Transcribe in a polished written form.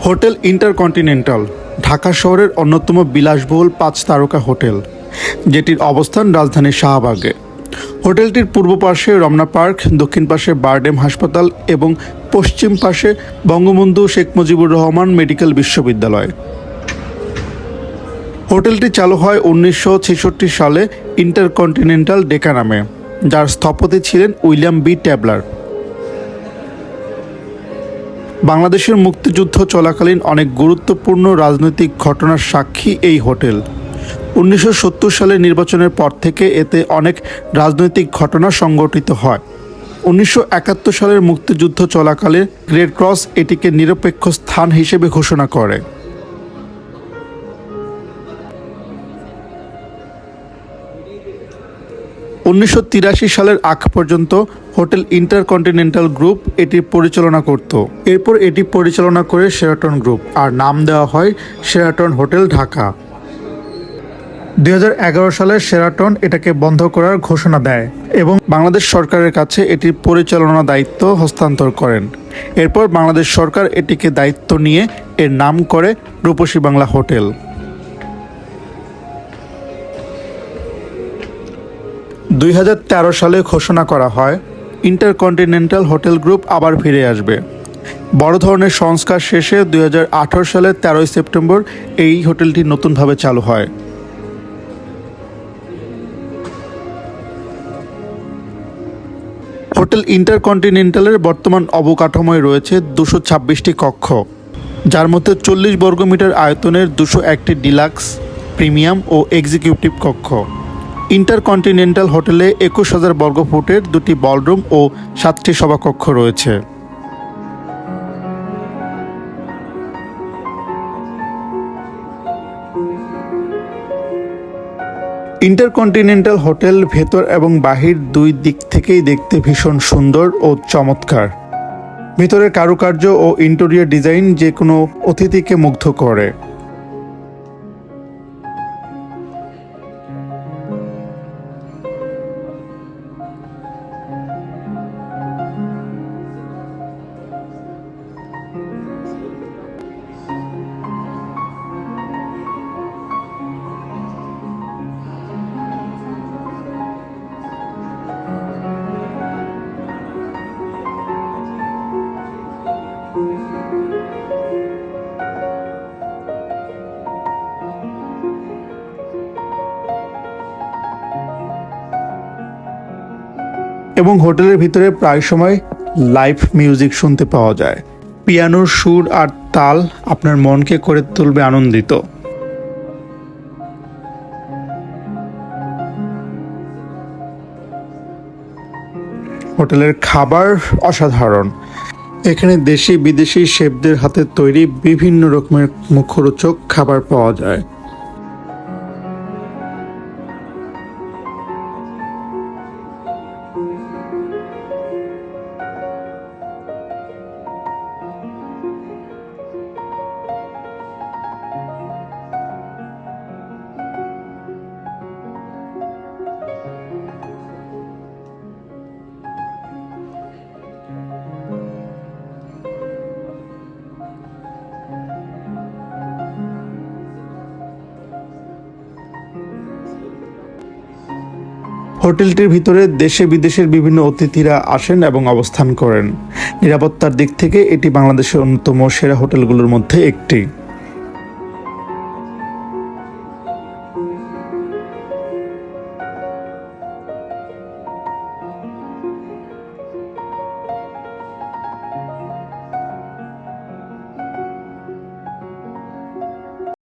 Hotel intercontinental Dhaka শহরের অন্যতম বিলাসবহুল 5 তারকা হোটেল, যেটির অবস্থান রাজধানীর শাহবাগে। হোটেলটির পূর্ব পাশে রমনা পার্ক, দক্ষিণ পাশে বারডেম হাসপাতাল এবং পশ্চিম পাশে বঙ্গবন্ধু শেখ মুজিবুর রহমান মেডিকেল বিশ্ববিদ্যালয়। হোটেলটি চালু হয় 1966 সালে ইন্টারকন্টিনেন্টাল ডেকা নামে, যার স্থপতি ছিলেন উইলিয়াম বি ট্যাবলার। বাংলাদেশের মুক্তিযুদ্ধ চলাকালীন অনেক গুরুত্বপূর্ণ রাজনৈতিক ঘটনার সাক্ষী এই হোটেল। 1970 সালের নির্বাচনের পর থেকে এতে অনেক রাজনৈতিক ঘটনা সংঘটিত হয়। 1971 সালের মুক্তিযুদ্ধ চলাকালে রেড ক্রস এটিকে নিরপেক্ষ স্থান হিসেবে ঘোষণা করে। (1983 সালের আগ পর্যন্ত হোটেল ইন্টারকন্টিনেন্টাল গ্রুপ এটি পরিচালনা করত। এরপর এটি পরিচালনা করে শেরাটন গ্রুপ, আর নাম দেওয়া হয় শেরাটন হোটেল ঢাকা। 2011 সালে শেরাটন এটাকে বন্ধ করার ঘোষণা দেয় এবং বাংলাদেশ সরকারের কাছে এটির পরিচালনা দায়িত্ব হস্তান্তর করেন। এরপর বাংলাদেশ সরকার এটিকে দায়িত্ব নিয়ে এর নাম করে রূপসী বাংলা হোটেল। 2013 সালে ঘোষণা করা হয় ইন্টারকন্টিনেন্টাল হোটেল গ্রুপ আবার ফিরে আসবে। বড় ধরনের সংস্কার শেষে 2018 সালের 13 সেপ্টেম্বর এই হোটেলটি নতুনভাবে চালু হয়। হোটেল ইন্টারকন্টিনেন্টালের বর্তমান অবকাঠামোয় রয়েছে 226টি কক্ষ, যার মধ্যে 40 বর্গমিটার আয়তনের 201টি ডিলাক্স, প্রিমিয়াম ও এক্সিকিউটিভ কক্ষ। ইন্টারকন্টিনেন্টাল হোটেলে 21,000 বর্গফুটের 2টি বলরুম ও 7টি সভাকক্ষ রয়েছে। ইন্টারকন্টিনেন্টাল হোটেল ভেতর এবং বাহির দুই দিক থেকেই দেখতে ভীষণ সুন্দর ও চমৎকার। ভিতরের কারুকার্য ও ইন্টেরিয়র ডিজাইন যে কোনো অতিথিকে মুগ্ধ করে। এবং হোটেলের ভিতরে প্রায় সময় লাইভ মিউজিক শুনতে পাওয়া যায়। পিয়ানোর সুর আর তাল আপনার মনকে করে তুলবে আনন্দিত। হোটেলের খাবার অসাধারণ। এখানে দেশি বিদেশি শেফদের হাতে তৈরি বিভিন্ন রকমের মুখরোচক খাবার পাওয়া যায়। হোটেলটির ভিতরে দেশে বিদেশের বিভিন্ন অতিথিরা আসেন এবং অবস্থান করেন। নিরাপত্তার দিক থেকে এটি বাংলাদেশের অন্যতম সেরা হোটেলগুলোর মধ্যে একটি।